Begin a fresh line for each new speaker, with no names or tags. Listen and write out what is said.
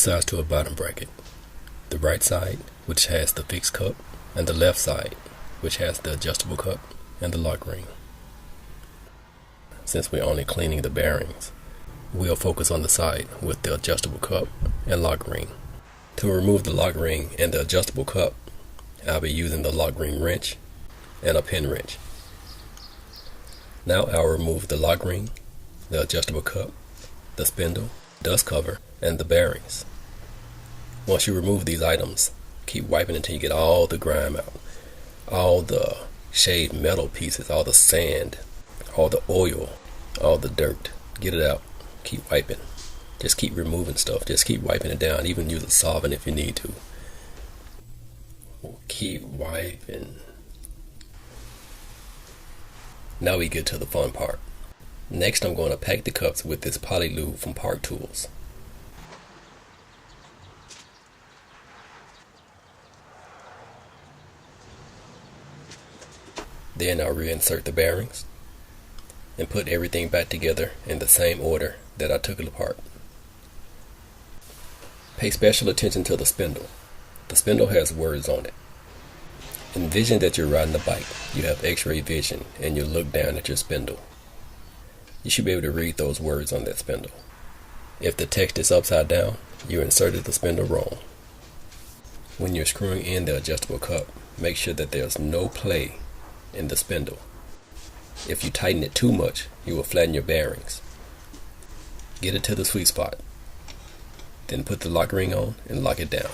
sides to a bottom bracket. The right side, which has the fixed cup, and the left side, which has the adjustable cup and the lock ring. Since we're only cleaning the bearings, we'll focus on the side with the adjustable cup and lock ring. To remove the lock ring and the adjustable cup, I'll be using the lock ring wrench and a pin wrench. Now I'll remove the lock ring, the adjustable cup, the spindle, dust cover, and the bearings. Once you remove these items, keep wiping until you get all the grime out, all the shaved metal pieces, all the sand, all the oil, all the dirt. Get it out. Keep wiping. Just keep removing stuff. Just keep wiping it down. Even use a solvent if you need to. Keep wiping. Now we get to the fun part. Next, I'm going to pack the cups with this Polylube from Park Tools. Then I'll reinsert the bearings and put everything back together in the same order that I took it apart. Pay special attention to the spindle. The spindle has words on it. Envision that you're riding a bike. You have x-ray vision and you look down at your spindle. You should be able to read those words on that spindle. If the text is upside down, you inserted the spindle wrong. When you're screwing in the adjustable cup, make sure that there's no play in the spindle. If you tighten it too much, you will flatten your bearings. Get it to the sweet spot. Then put the lock ring on and lock it down.